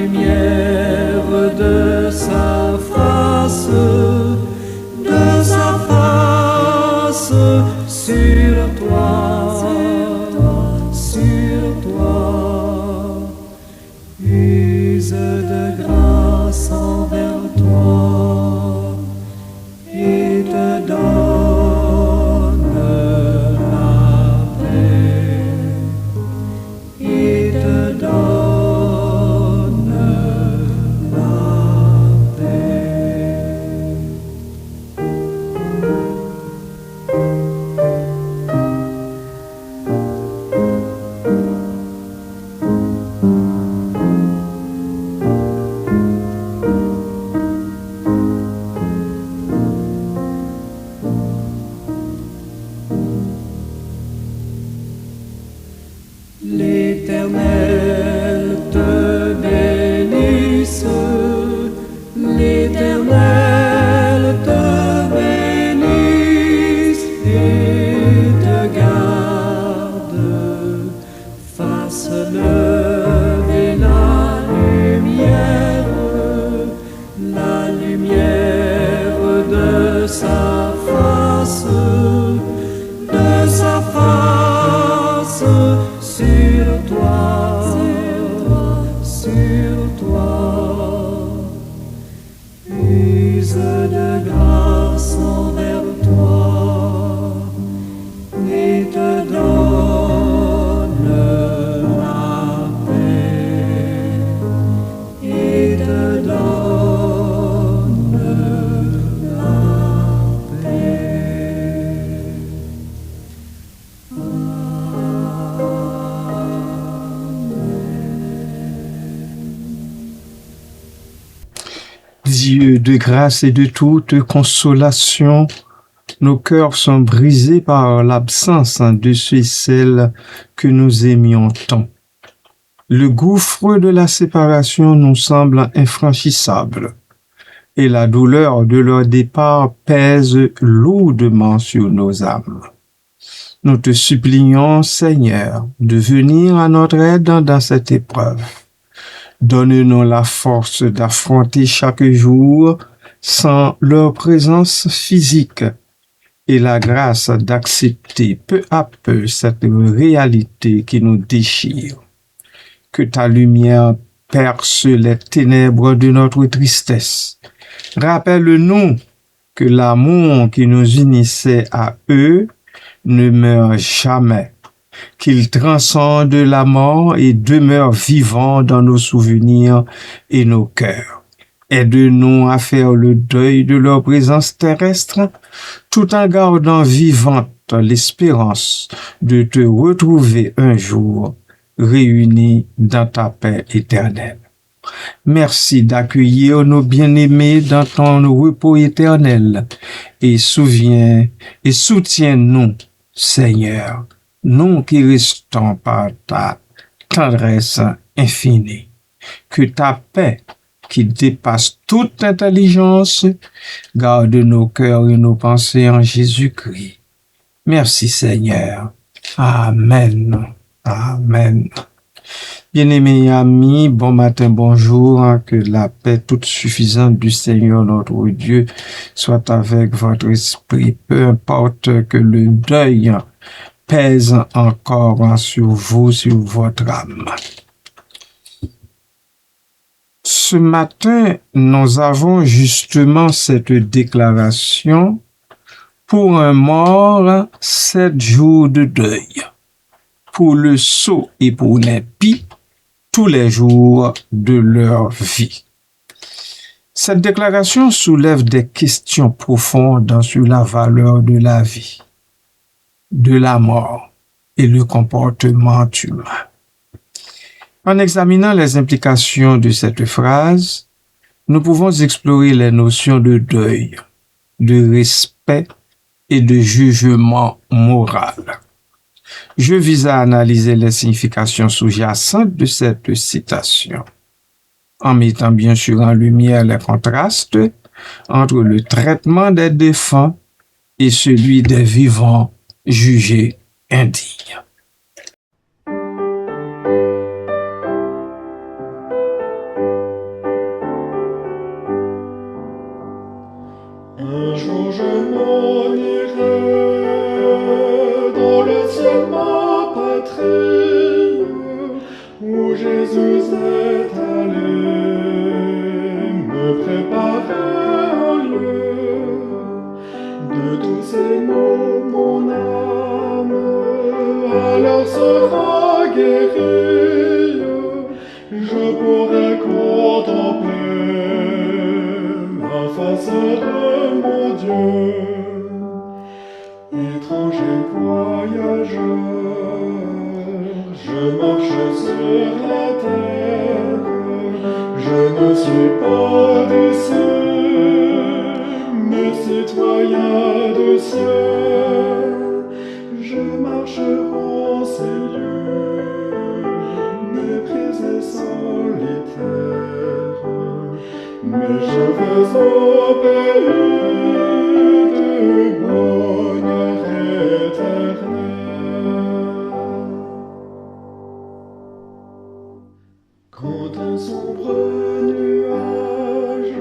lumière de sa face sur toi, use de grâce envers toi et te donne la paix, et te donne la paix. L'Éternel te bénisse, l'Éternel te bénisse et te garde, fasse lever la lumière de sa face sur toi, use de grâce envers toi et te donne la paix, et te donne la paix. Dieu de grâce et de toute consolation, nos cœurs sont brisés par l'absence de ceux et celles que nous aimions tant. Le gouffre de la séparation nous semble infranchissable et la douleur de leur départ pèse lourdement sur nos âmes. Nous te supplions, Seigneur, de venir à notre aide dans cette épreuve. Donne-nous la force d'affronter chaque jour sans leur présence physique et la grâce d'accepter peu à peu cette réalité qui nous déchire. Que ta lumière perce les ténèbres de notre tristesse. Rappelle-nous que l'amour qui nous unissait à eux ne meurt jamais, qu'il transcende la mort et demeure vivant dans nos souvenirs et nos cœurs. Aide-nous à faire le deuil de leur présence terrestre, tout en gardant vivante l'espérance de te retrouver un jour réunis dans ta paix éternelle. Merci d'accueillir nos bien-aimés dans ton repos éternel et soutiens-nous, Seigneur, nous qui restons par ta tendresse infinie. Que ta paix, qui dépasse toute intelligence, garde nos cœurs et nos pensées en Jésus-Christ. Merci Seigneur. Amen. Amen. Bien-aimés amis, bon matin, bonjour, que la paix toute suffisante du Seigneur notre Dieu soit avec votre esprit, peu importe que le deuil pèse encore sur vous, sur votre âme. Ce matin, nous avons justement cette déclaration: pour un mort, 7 jours de deuil. Pour le sot et pour l'impie, tous les jours de leur vie. Cette déclaration soulève des questions profondes sur la valeur de la vie, de la mort et le comportement humain. En examinant les implications de cette phrase, nous pouvons explorer les notions de deuil, de respect et de jugement moral. Je vise à analyser les significations sous-jacentes de cette citation, en mettant bien sûr en lumière les contrastes entre le traitement des défunts et celui des vivants jugés indignes. brille, je pourrais contempler la face de mon Dieu. Étranger voyageur, je marche sur la terre, je ne suis pas d'ici, mais citoyen du ciel. Je marche en ces lieux, méprisé, solitaire, mais je vais au pays du bonheur éternel. Quand un sombre nuage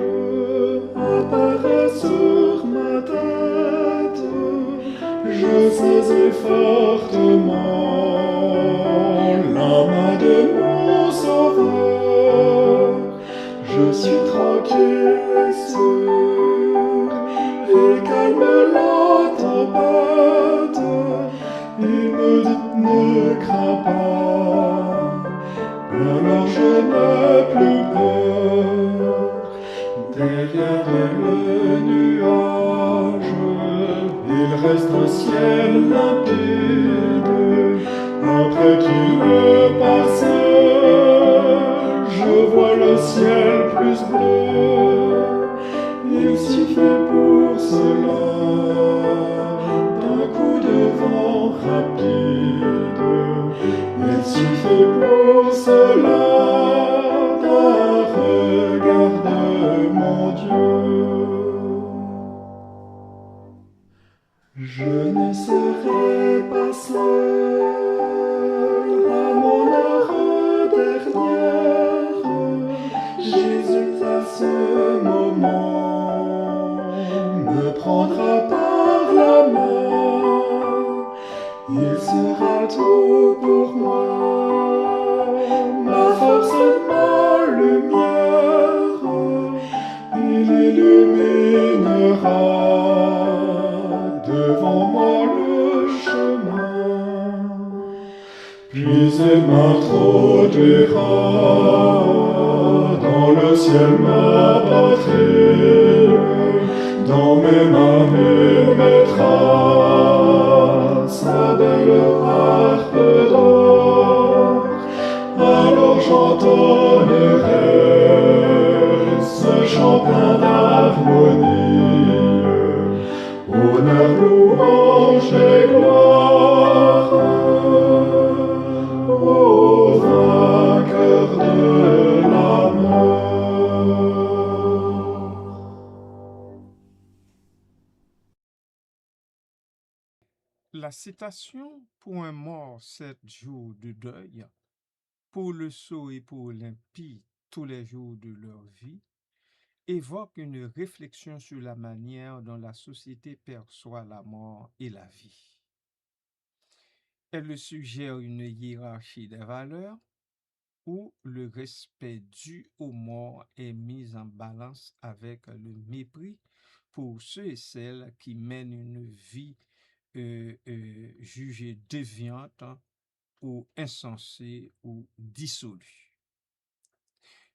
apparaît sur ma tête, je saisis fortement la main de mon sauveur. Je suis tranquille et sûr, et calme la tempête. Il me dit ne crains pas, alors je n'ai plus peur. Derrière le nuage, il reste un ciel limpide. Après qu'il est passé, je vois le ciel plus bleu. Il suffit pour cela d'un coup de vent rapide. Il suffit pour cela d'un regard de mon Dieu. Je ne serai pas seul à mon heure dernière. Jésus à ce moment me prendra par la main. Il sera tout pour moi, ma force, ma lumière. Il illuminera devant moi le chemin, puis il m'introduira dans le ciel, ma patrie. Dans mes mains il mettra sa belle harpe d'or. Alors j'entonnerai ce chant plein d'harmonie. Honneur, louange et gloire au vainqueur de la mort. La citation pour un mort 7 jours de deuil, pour le sot et pour l'impie tous les jours de leur vie, évoque une réflexion sur la manière dont la société perçoit la mort et la vie. Elle suggère une hiérarchie des valeurs où le respect dû aux morts est mis en balance avec le mépris pour ceux et celles qui mènent une vie jugée déviante ou insensée ou dissolue.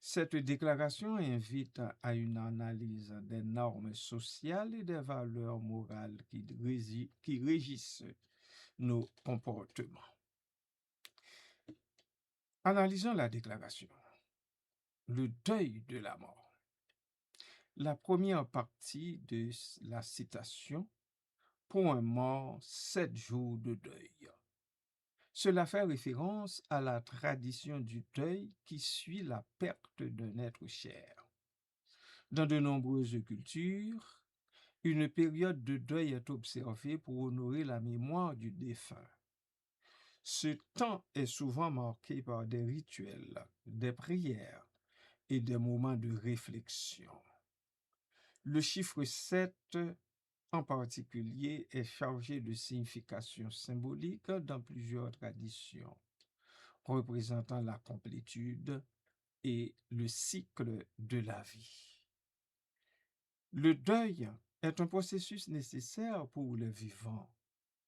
Cette déclaration invite à une analyse des normes sociales et des valeurs morales qui régissent nos comportements. Analysons la déclaration. Le deuil de la mort. La première partie de la citation, pour un mort, 7 jours de deuil. Cela fait référence à la tradition du deuil qui suit la perte d'un être cher. Dans de nombreuses cultures, une période de deuil est observée pour honorer la mémoire du défunt. Ce temps est souvent marqué par des rituels, des prières et des moments de réflexion. Le chiffre 7 en particulier est chargé de significations symboliques dans plusieurs traditions, représentant la complétude et le cycle de la vie. Le deuil est un processus nécessaire pour les vivants,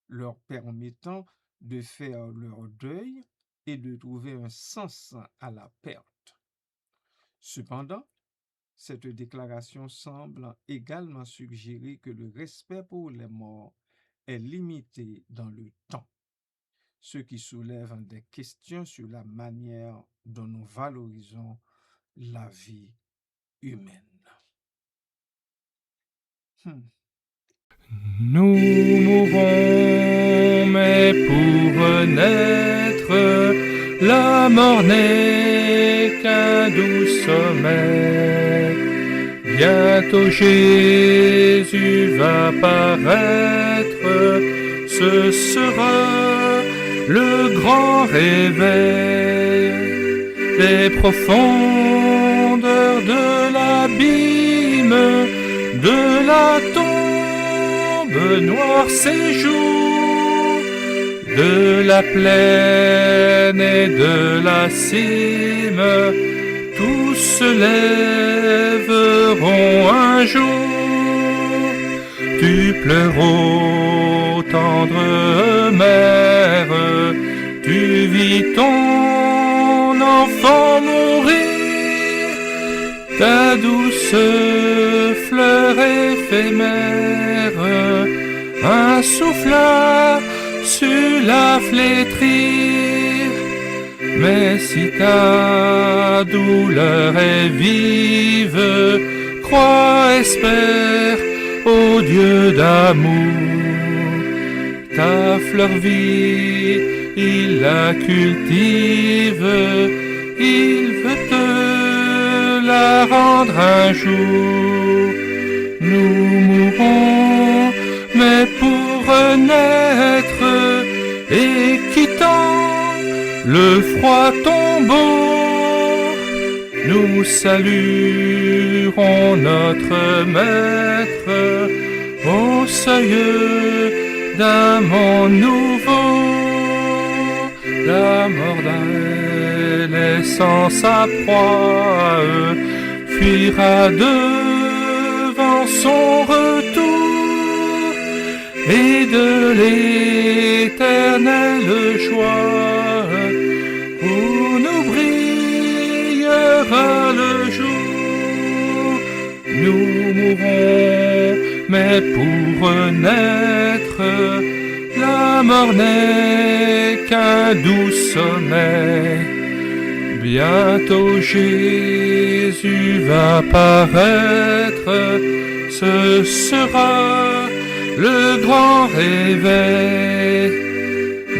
leur permettant de faire leur deuil et de trouver un sens à la perte. Cependant, cette déclaration semble également suggérer que le respect pour les morts est limité dans le temps, ce qui soulève des questions sur la manière dont nous valorisons la vie humaine. Nous mourrons, mais pour naître, la mort n'est qu'un doux sommeil. Bientôt Jésus va paraître, ce sera le grand réveil des profondeurs de l'abîme, de la tombe noire séjour, de la plaine et de la cime, tous se lèveront un jour. Tu pleures, ô tendre mère, tu vis ton enfant mourir, ta douce fleur éphémère, un souffle sur la flétrir. Mais si ta douleur est vive, crois, espère au Dieu d'amour. Ta fleur vit, il la cultive, il veut te la rendre un jour. Nous mourrons, mais pour renaître, et quittant le froid tombeau, nous saluerons notre Maître au seuil d'un monde nouveau. La mort laissant sa proie fuira devant son retour, et de l'éternelle joie pour nous brillera le jour. Nous mourrons, mais pour renaître, la mort n'est qu'un doux sommeil. Bientôt Jésus va paraître, ce sera le grand réveil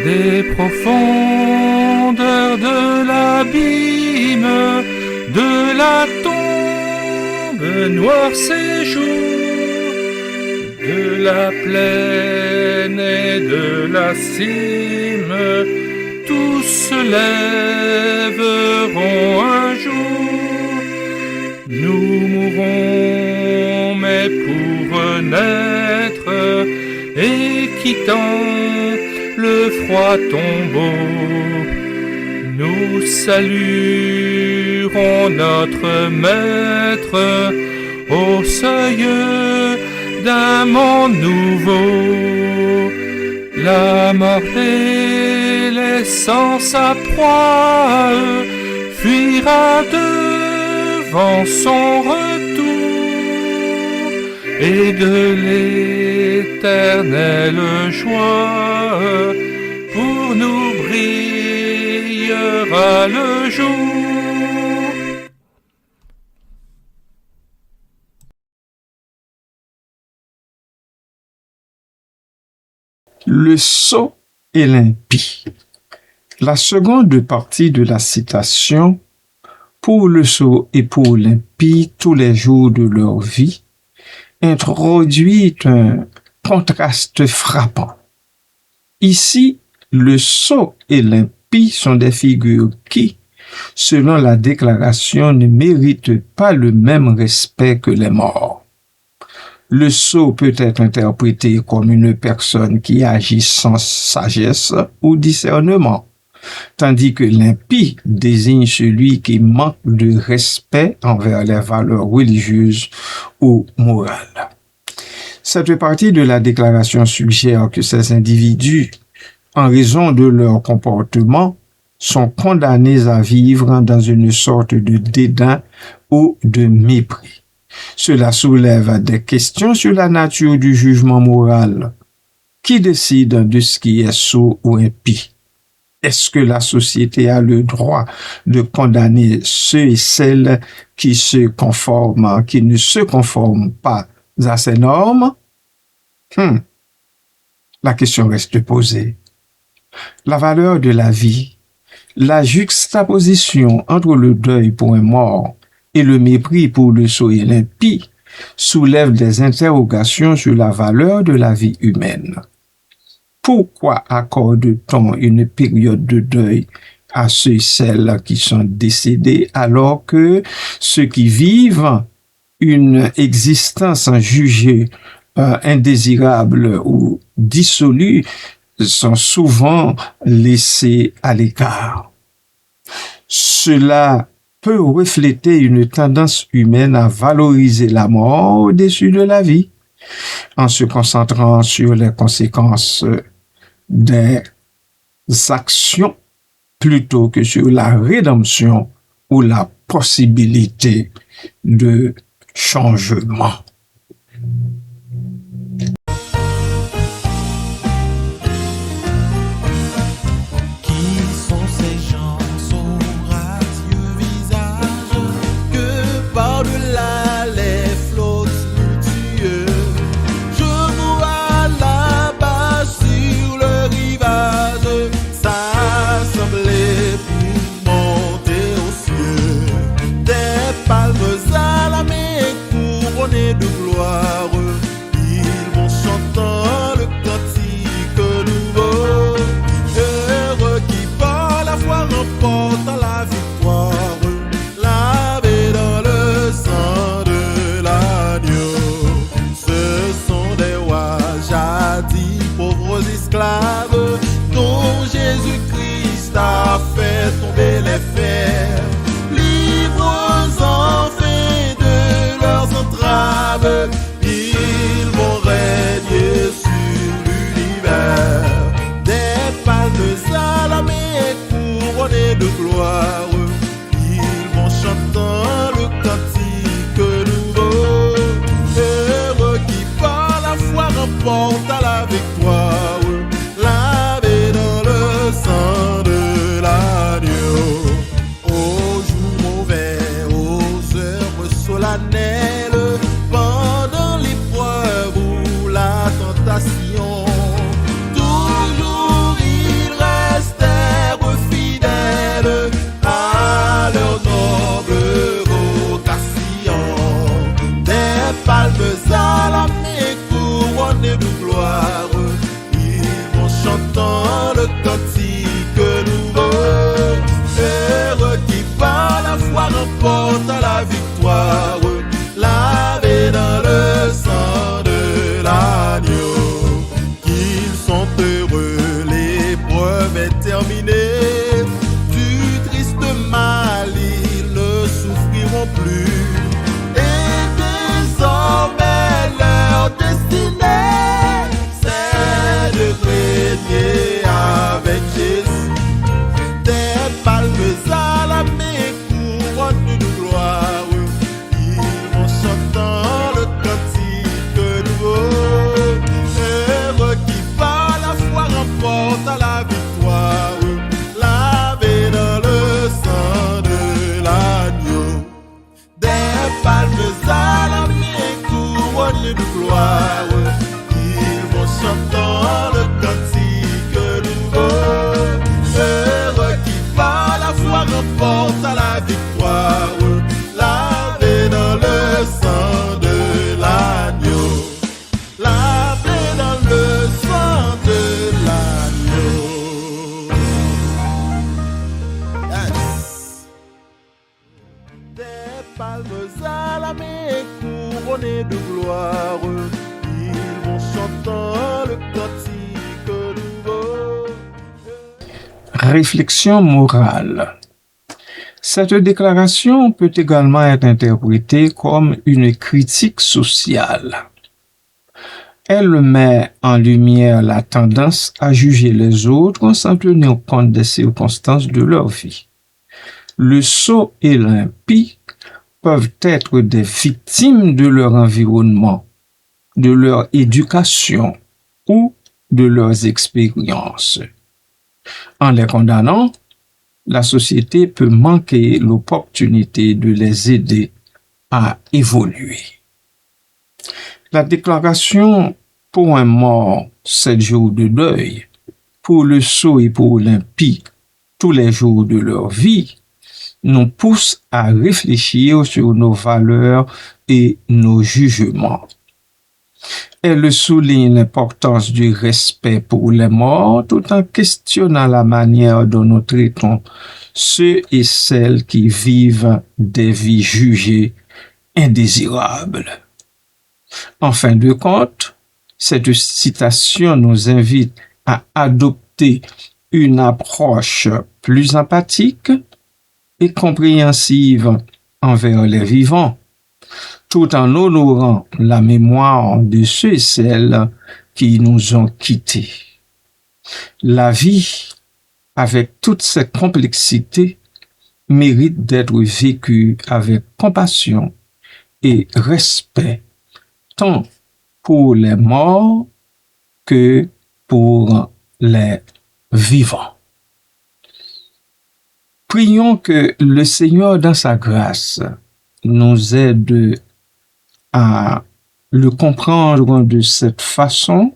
des profondeurs de l'abîme, de la tombe noire séjour, de la plaine et de la cime, tous se lèveront un jour. Nous mourrons, mais pour renaître, et quittant le froid tombeau, nous saluerons notre Maître au seuil d'un monde nouveau. La mort laissant sa proie fuira devant son retour, et de l'éternelle joie pour nous brillera le jour. Le sot et l'impie. La seconde partie de la citation, pour le sot et pour l'impie tous les jours de leur vie, introduit un contraste frappant. Ici, le sot et l'impie sont des figures qui, selon la déclaration, ne méritent pas le même respect que les morts. Le sot peut être interprété comme une personne qui agit sans sagesse ou discernement, tandis que l'impie désigne celui qui manque de respect envers les valeurs religieuses ou morales. Cette partie de la déclaration suggère que ces individus, en raison de leur comportement, sont condamnés à vivre dans une sorte de dédain ou de mépris. Cela soulève des questions sur la nature du jugement moral. Qui décide de ce qui est sot ou impie? Est-ce que la société a le droit de condamner ceux et celles qui ne se conforment pas à ces normes? La question reste posée. La valeur de la vie, la juxtaposition entre le deuil pour un mort et le mépris pour le sot et l'impie soulève des interrogations sur la valeur de la vie humaine. Pourquoi accorde-t-on une période de deuil à ceux et celles qui sont décédés alors que ceux qui vivent une existence jugée indésirable ou dissolue sont souvent laissés à l'écart? Cela peut refléter une tendance humaine à valoriser la mort au-dessus de la vie, en se concentrant sur les conséquences des actions plutôt que sur la rédemption ou la possibilité de changement. De gloire, ils vont chantant le cantique nouveau. Heureux qui par la foi remporte la victoire, lavé dans le sang de l'agneau. Ce sont des rois jadis, pauvres esclaves, dont Jésus-Christ a fait tomber les fers. Livres enfin de leurs entraves, ils vont régner sur l'univers. Des palmes à la main couronnées de gloire, ils vont chantant le cantique nouveau. Heureux qui par la foi remporte à la victoire, lavé dans le sang de l'agneau. Au jour mauvais, aux heures solennelles, pendant l'épreuve ou la tentation, toujours ils restèrent fidèles à leur noble vocation. Des palmes à la main couronnées de gloire, ils vont chantant le cantique nouveau. Heureux qui par la foi remporte la victoire, lavé dans le sang de l'agneau. Qu'ils sont heureux, l'épreuve est terminée. Du triste mal ils ne souffriront plus. Et désormais leur destinée, c'est de régner avec Jésus. Des palmes à la main couronne de gloire, ils vont chantant le cantique nouveau. Heureux qui par la foi remporte la victoire, lavé dans le sang de l'agneau. Des palmes à la main couronne de gloire, ils vont chantant le cantique nouveau. Heureux qui par la foi remporte la victoire, lavé dans le sang de l'agneau. Lavé dans le sang de l'agneau. Yes. Des palmes à la main couronnées de gloire, ils vont chantant le cantique nouveau. Réflexion morale. Cette déclaration peut également être interprétée comme une critique sociale. Elle met en lumière la tendance à juger les autres sans tenir compte des circonstances de leur vie. Le sot et l'impie peuvent être des victimes de leur environnement, de leur éducation ou de leurs expériences. En les condamnant, la société peut manquer l'opportunité de les aider à évoluer. La déclaration pour un mort, 7 jours de deuil, pour le sot et pour l'impie, tous les jours de leur vie, nous pousse à réfléchir sur nos valeurs et nos jugements. Elle souligne l'importance du respect pour les morts tout en questionnant la manière dont nous traitons ceux et celles qui vivent des vies jugées indésirables. En fin de compte, cette citation nous invite à adopter une approche plus empathique et compréhensive envers les vivants, tout en honorant la mémoire de ceux et celles qui nous ont quittés. La vie, avec toutes ses complexités, mérite d'être vécue avec compassion et respect, tant pour les morts que pour les vivants. Prions que le Seigneur, dans sa grâce, nous aide à le comprendre de cette façon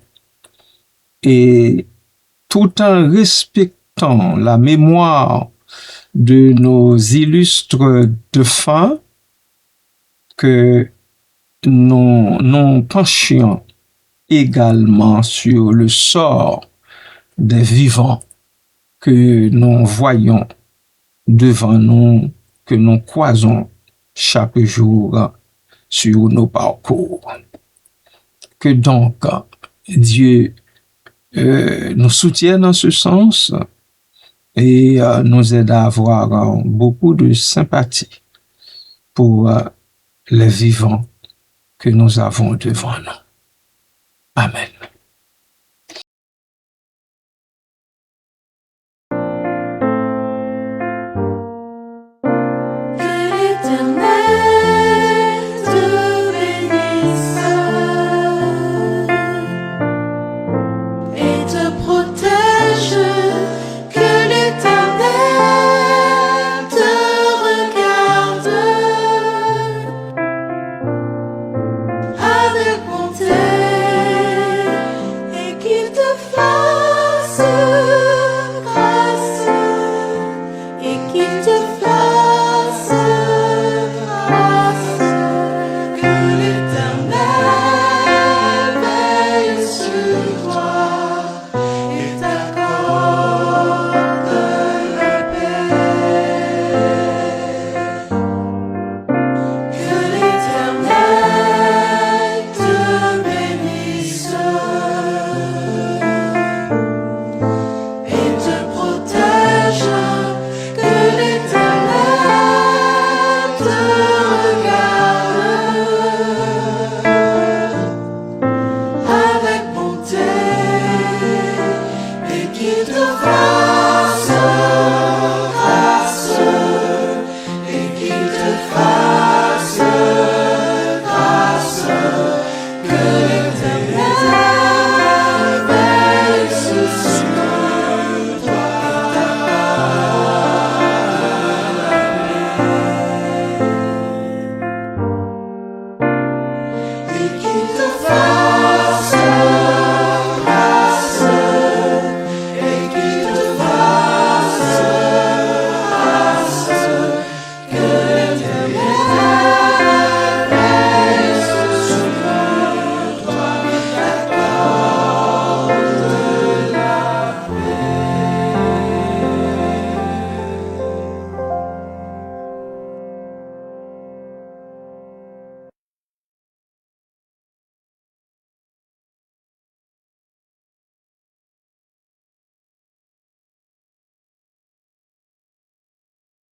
et tout en respectant la mémoire de nos illustres défunts, que nous penchions également sur le sort des vivants que nous voyons devant nous, que nous croisons chaque jour sur nos parcours. Que donc Dieu nous soutienne en ce sens et nous aide à avoir beaucoup de sympathie pour les vivants que nous avons devant nous. Amen.